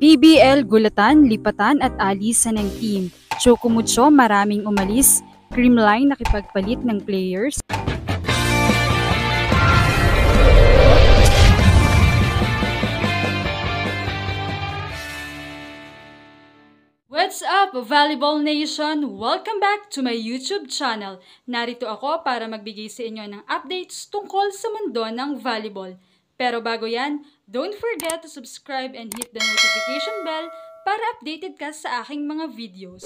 PBL, gulatan, lipatan at alisan ng team. Choco maraming umalis. Creamline nakipagpalit ng players. What's up, Volleyball Nation? Welcome back to my YouTube channel. Narito ako para magbigay sa inyo ng updates tungkol sa mundo ng volleyball. Pero bago yan, don't forget to subscribe and hit the notification bell para updated ka sa aking mga videos.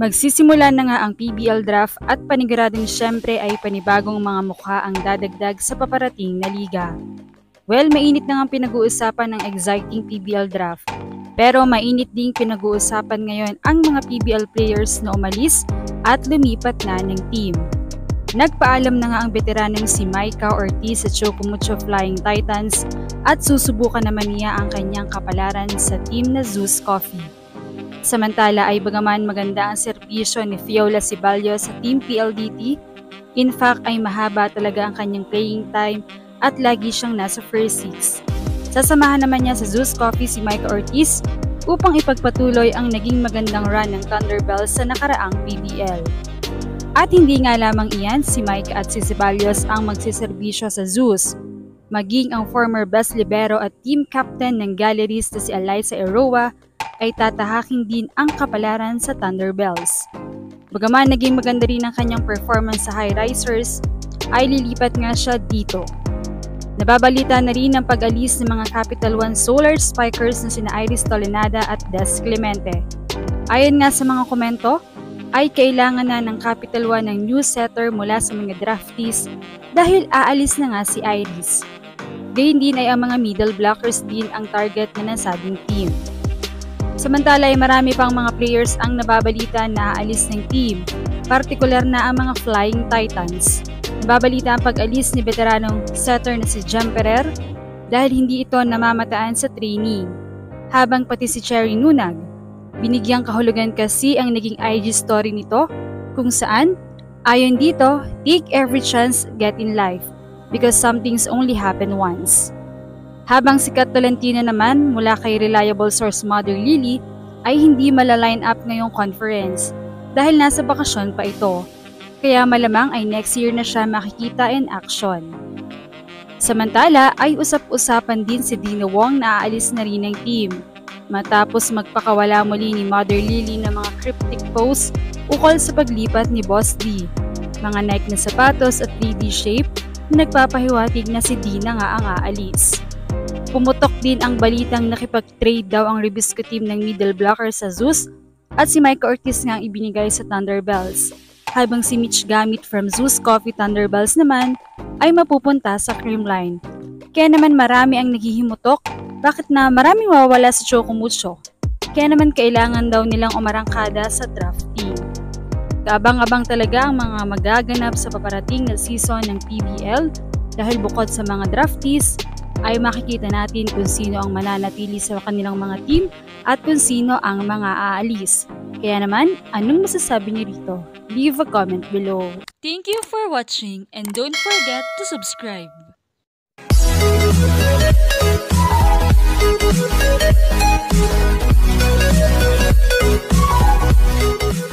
Magsisimula na nga ang PBL draft at paniguradong syempre ay panibagong mga mukha ang dadagdag sa paparating na liga. Well, mainit na nga pinag-uusapan ng exciting PBL draft. Pero mainit ding pinag-uusapan ngayon ang mga PBL players na umalis at lumipat na ng team. Nagpaalam na nga ang veteranong si Maika Ortiz sa Choco Flying Titans at susubukan naman niya ang kanyang kapalaran sa team na Zeus Coffee. Samantala ay bagaman maganda ang serbisyo ni Fiola Ceballos sa team PLDT, in fact ay mahaba talaga ang kanyang playing time at lagi siyang nasa first six. Sasamahan naman niya sa Zeus Coffee si Maika Ortiz upang ipagpatuloy ang naging magandang run ng Thunderbells sa nakaraang PBL. At hindi nga lamang iyan, si Maika at si Ceballos ang magsiservisyo sa Zeus. Maging ang former best libero at team captain ng Galleries na si Alyssa Eroa ay tatahaking din ang kapalaran sa Thunderbells. Bagaman naging maganda rin ang kanyang performance sa High Risers, ay lilipat nga siya dito. Nababalita na rin ang pag-alis ng mga Capital One Solar Spikers na sina Iris Tolenada at Des Clemente. Ayon nga sa mga komento, ay kailangan na ng Capital One ng new setter mula sa mga draftees dahil aalis na nga si Iris. Gayun din ay ang mga middle blockers din ang target na nasabing team. Samantala ay marami pang mga players ang nababalita na aalis ng team, partikular na ang mga Flying Titans. Nababalita ang pag-alis ni veteranong setter na si Jem Ferrer dahil hindi ito namamataan sa training, habang pati si Cherry Nunag. Binigyang kahulugan kasi ang naging IG story nito kung saan, ayon dito, take every chance get in life because some things only happen once. Habang si Kat Tolentino naman mula kay reliable source Mother Lily ay hindi mala-line up ngayong conference dahil nasa bakasyon pa ito, kaya malamang ay next year na siya makikita in action. Samantala ay usap-usapan din si Dina Wong na aalis na rin ng team matapos magpakawala muli ni Mother Lily ng mga cryptic posts ukol sa paglipat ni Boss D, mga Nike na sapatos at 3D shape na nagpapahiwatig na si Dina nga ang aalis. Pumutok din ang balitang nakipag-trade daw ang Ribisco team ng middle blocker sa Zeus at si Maika Ortiz nga ang ibinigay sa Thunderbells, habang si Mitch Gamit from Zeus Coffee Thunderbells naman ay mapupunta sa Creamline. Kaya naman marami ang naghihimutok bakit na maraming mawawala sa Choco. Kaya naman kailangan daw nilang umarangkada sa draft team. Kaabang-abang talaga ang mga magaganap sa paparating na season ng PBL dahil bukod sa mga draftees ay makikita natin kung sino ang mananatili sa kanilang mga team at kung sino ang mga aalis. Kaya naman, anong masasabi niyo rito? Leave a comment below. Thank you for watching and don't forget to subscribe. Thank you.